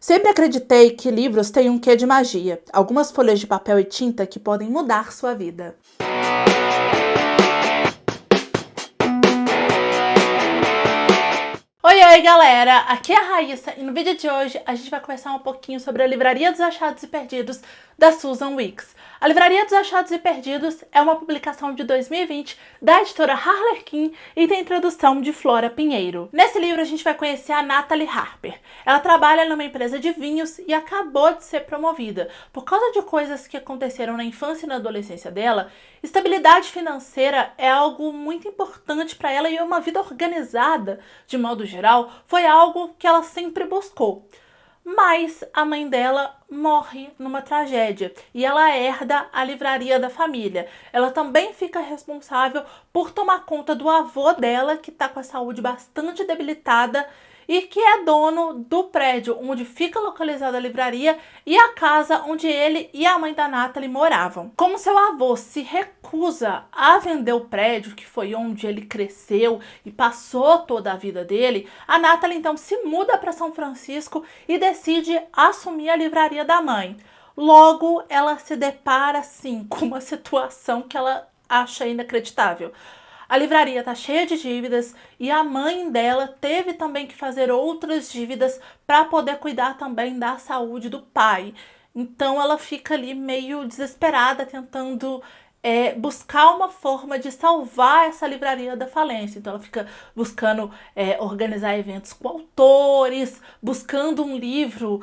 Sempre acreditei que livros têm um quê de magia, algumas folhas de papel e tinta que podem mudar sua vida. Oi, galera! Aqui é a Raíssa e no vídeo de hoje a gente vai conversar um pouquinho sobre a Livraria dos Achados e Perdidos da Susan Weeks. A Livraria dos Achados e Perdidos é uma publicação de 2020 da editora Harlequin e tem introdução de Flora Pinheiro. Nesse livro a gente vai conhecer a Natalie Harper. Ela trabalha numa empresa de vinhos e acabou de ser promovida. Por causa de coisas que aconteceram na infância e na adolescência dela, estabilidade financeira é algo muito importante para ela e uma vida organizada, de modo geral, foi algo que ela sempre buscou. Mas a mãe dela morre numa tragédia e ela herda a livraria da família. Ela também fica responsável por tomar conta do avô dela, que está com a saúde bastante debilitada e que é dono do prédio onde fica localizada a livraria e a casa onde ele e a mãe da Natalie moravam. Como seu avô se recusa a vender o prédio, que foi onde ele cresceu e passou toda a vida dele, a Natalie então se muda para São Francisco e decide assumir a livraria da mãe. Logo, ela se depara assim com uma situação que ela acha inacreditável. A livraria está cheia de dívidas e a mãe dela teve também que fazer outras dívidas para poder cuidar também da saúde do pai. Então ela fica ali meio desesperada tentando buscar uma forma de salvar essa livraria da falência. Então ela fica buscando organizar eventos com autores, buscando um livro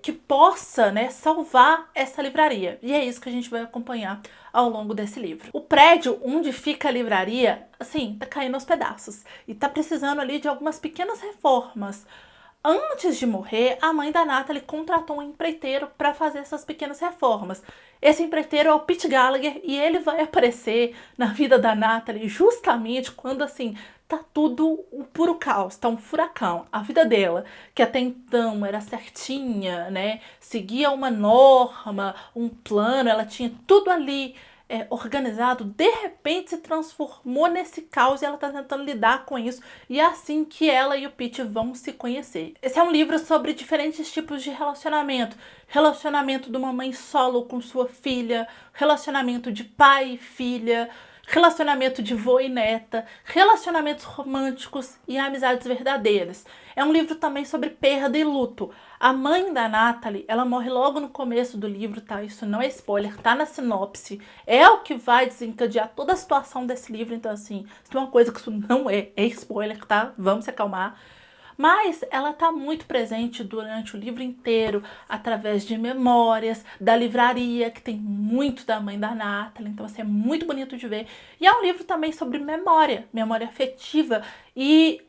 que possa, salvar essa livraria. E é isso que a gente vai acompanhar ao longo desse livro. O prédio onde fica a livraria, assim, tá caindo aos pedaços e tá precisando ali de algumas pequenas reformas. Antes de morrer, a mãe da Natalie contratou um empreiteiro para fazer essas pequenas reformas. Esse empreiteiro é o Pete Gallagher e ele vai aparecer na vida da Natalie justamente quando, assim, tá tudo um puro caos, tá um furacão. A vida dela, que até então era certinha, seguia uma norma, um plano, ela tinha tudo ali organizado, de repente se transformou nesse caos e ela tá tentando lidar com isso, e é assim que ela e o Pete vão se conhecer. Esse é um livro sobre diferentes tipos de relacionamento. Relacionamento de uma mãe solo com sua filha, relacionamento de pai e filha, relacionamento de vô e neta, relacionamentos românticos e amizades verdadeiras. É um livro também sobre perda e luto. A mãe da Natalie, ela morre logo no começo do livro, tá? Isso não é spoiler, tá na sinopse. É o que vai desencadear toda a situação desse livro, então assim, isso é uma coisa que isso não é spoiler, tá? Vamos se acalmar. Mas ela está muito presente durante o livro inteiro, através de memórias da livraria, que tem muito da mãe da Natalie, então assim, é muito bonito de ver. E é um livro também sobre memória, memória afetiva e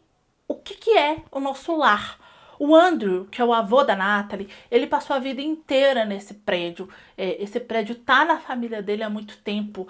o que é o nosso lar. O Andrew, que é o avô da Natalie, ele passou a vida inteira nesse prédio. Esse prédio tá na família dele há muito tempo,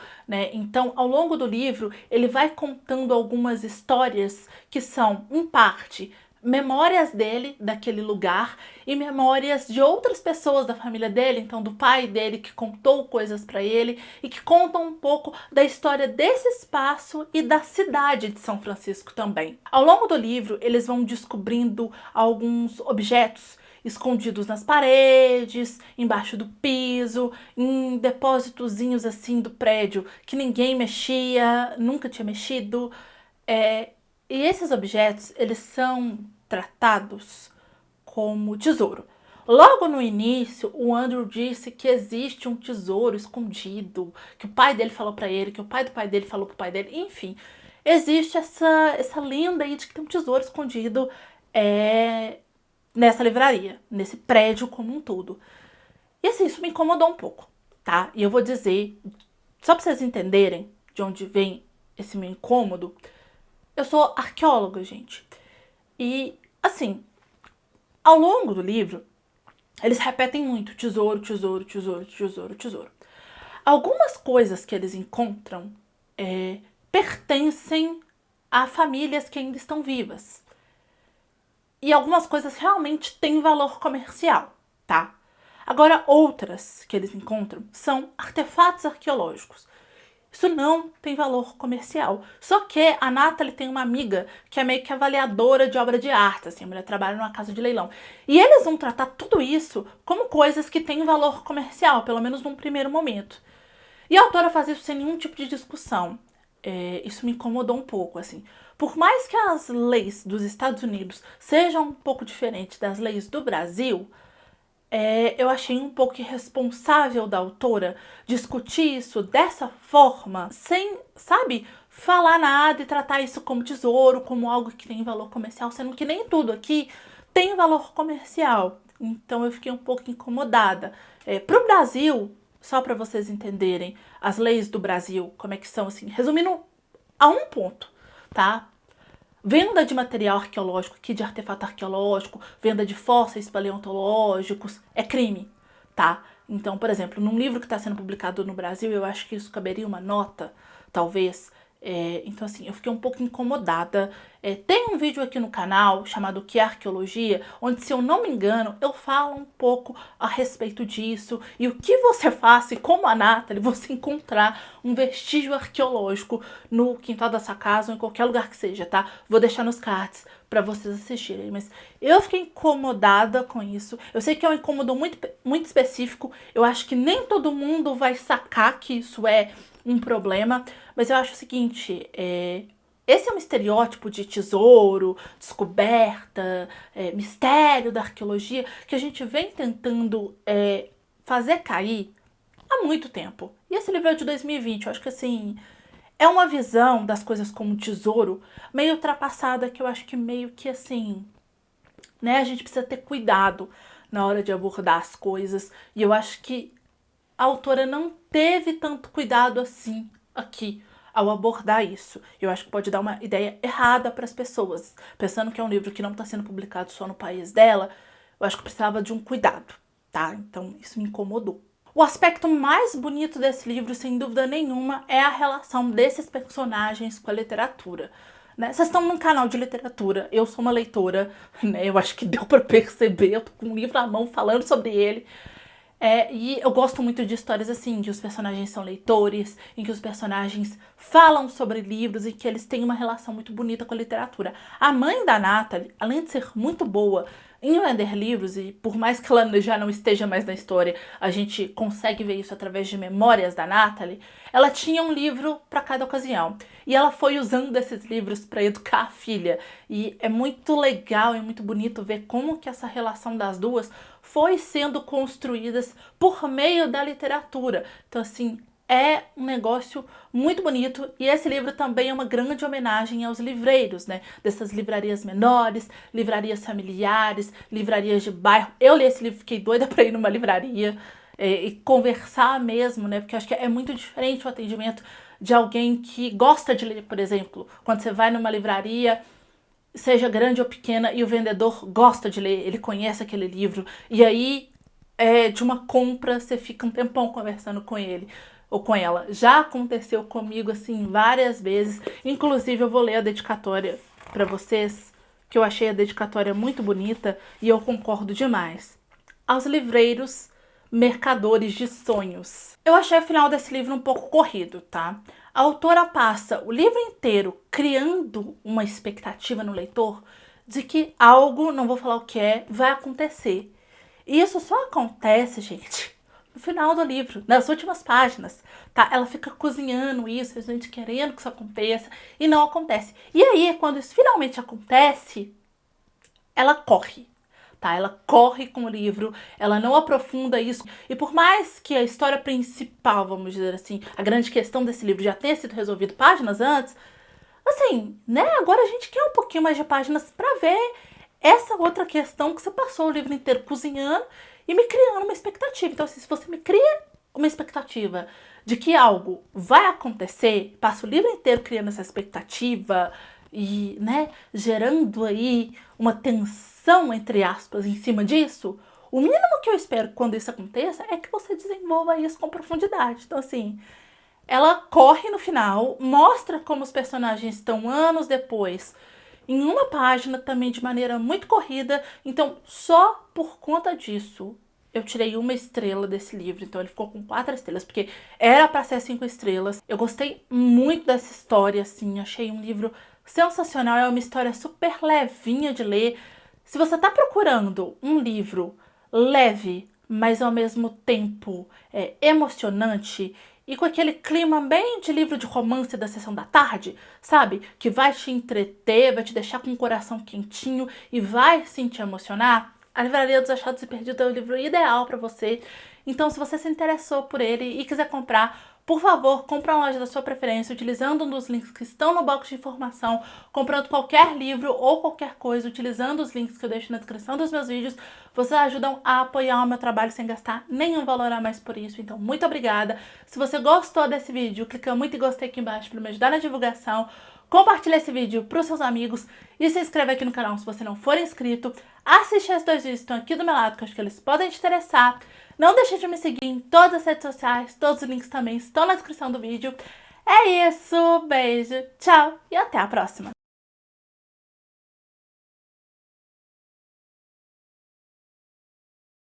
Então, ao longo do livro, ele vai contando algumas histórias que são, em parte, memórias dele, daquele lugar, e memórias de outras pessoas da família dele, então do pai dele que contou coisas para ele e que contam um pouco da história desse espaço e da cidade de São Francisco também. Ao longo do livro, eles vão descobrindo alguns objetos escondidos nas paredes, embaixo do piso, em depósitozinhos assim do prédio que ninguém mexia, nunca tinha mexido. E esses objetos, eles são tratados como tesouro. Logo no início, o Andrew disse que existe um tesouro escondido, que o pai dele falou para ele, que o pai do pai dele falou pro pai dele, enfim. Existe essa lenda aí de que tem um tesouro escondido nessa livraria, nesse prédio como um todo. E assim, isso me incomodou um pouco, tá? E eu vou dizer, só para vocês entenderem de onde vem esse meu incômodo, eu sou arqueóloga, gente. E, assim, ao longo do livro, eles repetem muito tesouro, tesouro, tesouro, tesouro, tesouro. Algumas coisas que eles encontram pertencem a famílias que ainda estão vivas. E algumas coisas realmente têm valor comercial, tá? Agora, outras que eles encontram são artefatos arqueológicos. Isso não tem valor comercial. Só que a Natalie tem uma amiga que é meio que avaliadora de obra de arte, assim, a mulher trabalha numa casa de leilão. E eles vão tratar tudo isso como coisas que têm valor comercial, pelo menos num primeiro momento. E a autora faz isso sem nenhum tipo de discussão. Isso me incomodou um pouco, assim. Por mais que as leis dos Estados Unidos sejam um pouco diferentes das leis do Brasil, eu achei um pouco irresponsável da autora discutir isso dessa forma, sem, sabe, falar nada e tratar isso como tesouro, como algo que tem valor comercial, sendo que nem tudo aqui tem valor comercial. Então eu fiquei um pouco incomodada. Pro Brasil, só para vocês entenderem, as leis do Brasil, como é que são, assim, resumindo a um ponto, tá? Venda de material arqueológico aqui, de artefato arqueológico, venda de fósseis paleontológicos, é crime, tá? Então, por exemplo, num livro que está sendo publicado no Brasil, eu acho que isso caberia uma nota, talvez. Então, assim, eu fiquei um pouco incomodada. Tem um vídeo aqui no canal chamado O que é Arqueologia, onde, se eu não me engano, eu falo um pouco a respeito disso e o que você faz se, como a Natalie, você encontrar um vestígio arqueológico no quintal da sua casa ou em qualquer lugar que seja, tá? Vou deixar nos cards para vocês assistirem, mas eu fiquei incomodada com isso. Eu sei que é um incômodo muito, muito específico, eu acho que nem todo mundo vai sacar que isso é um problema, mas eu acho o seguinte, esse é um estereótipo de tesouro, descoberta, mistério da arqueologia que a gente vem tentando fazer cair há muito tempo. E esse livro é de 2020, eu acho que assim, é uma visão das coisas como tesouro meio ultrapassada, que eu acho que meio que assim, né, a gente precisa ter cuidado na hora de abordar as coisas, e eu acho que a autora não teve tanto cuidado assim aqui ao abordar isso. Eu acho que pode dar uma ideia errada para as pessoas. Pensando que é um livro que não está sendo publicado só no país dela, eu acho que precisava de um cuidado, tá? Então isso me incomodou. O aspecto mais bonito desse livro, sem dúvida nenhuma, é a relação desses personagens com a literatura. Né? Vocês estão num canal de literatura, eu sou uma leitora, né? Eu acho que deu para perceber, eu tô com um livro na mão falando sobre ele. E eu gosto muito de histórias assim, que os personagens são leitores, em que os personagens falam sobre livros e que eles têm uma relação muito bonita com a literatura. A mãe da Natalie, além de ser muito boa em vender livros, e por mais que ela já não esteja mais na história, a gente consegue ver isso através de memórias da Natalie, ela tinha um livro para cada ocasião. E ela foi usando esses livros para educar a filha. E é muito legal e muito bonito ver como que essa relação das duas foi sendo construídas por meio da literatura. Então, assim, é um negócio muito bonito, e esse livro também é uma grande homenagem aos livreiros, né? Dessas livrarias menores, livrarias familiares, livrarias de bairro. Eu li esse livro, fiquei doida para ir numa livraria e conversar mesmo, né? Porque eu acho que é muito diferente o atendimento de alguém que gosta de ler, por exemplo. Quando você vai numa livraria, seja grande ou pequena, e o vendedor gosta de ler, ele conhece aquele livro, e aí de uma compra você fica um tempão conversando com ele ou com ela. Já aconteceu comigo assim várias vezes, inclusive eu vou ler a dedicatória para vocês, que eu achei a dedicatória muito bonita e eu concordo demais. Aos livreiros mercadores de sonhos. Eu achei o final desse livro um pouco corrido, tá? A autora passa o livro inteiro criando uma expectativa no leitor de que algo, não vou falar o que é, vai acontecer. E isso só acontece, gente, no final do livro, nas últimas páginas, tá? Ela fica cozinhando isso, a gente querendo que isso aconteça, e não acontece. E aí, quando isso finalmente acontece, ela corre. Tá? Ela corre com o livro, ela não aprofunda isso. E por mais que a história principal, vamos dizer assim, a grande questão desse livro já tenha sido resolvida páginas antes, assim, né? Agora a gente quer um pouquinho mais de páginas pra ver essa outra questão que você passou o livro inteiro cozinhando e me criando uma expectativa. Então, assim, se você me cria uma expectativa de que algo vai acontecer, passa o livro inteiro criando essa expectativa e, né, gerando aí uma tensão, entre aspas, em cima disso, o mínimo que eu espero quando isso aconteça é que você desenvolva isso com profundidade. Então, assim, ela corre no final, mostra como os personagens estão anos depois, em uma página também de maneira muito corrida. Então, só por conta disso, eu tirei 1 estrela desse livro, então ele ficou com 4 estrelas, porque era pra ser 5 estrelas. Eu gostei muito dessa história, assim, achei um livro sensacional, é uma história super levinha de ler. Se você tá procurando um livro leve, mas ao mesmo tempo emocionante, e com aquele clima bem de livro de romance da sessão da tarde, sabe? Que vai te entreter, vai te deixar com o coração quentinho e vai sim te emocionar. A Livraria dos Achados e Perdidos é o livro ideal para você. Então, se você se interessou por ele e quiser comprar, por favor, compre na loja da sua preferência, utilizando um dos links que estão no box de informação, comprando qualquer livro ou qualquer coisa, utilizando os links que eu deixo na descrição dos meus vídeos. Vocês ajudam a apoiar o meu trabalho sem gastar nenhum valor a mais por isso. Então, muito obrigada. Se você gostou desse vídeo, clica muito em gostei aqui embaixo para me ajudar na divulgação. Compartilhe esse vídeo para os seus amigos e se inscreva aqui no canal se você não for inscrito. Assiste esses 2 vídeos que estão aqui do meu lado, que eu acho que eles podem te interessar. Não deixe de me seguir em todas as redes sociais, todos os links também estão na descrição do vídeo. É isso, beijo, tchau e até a próxima!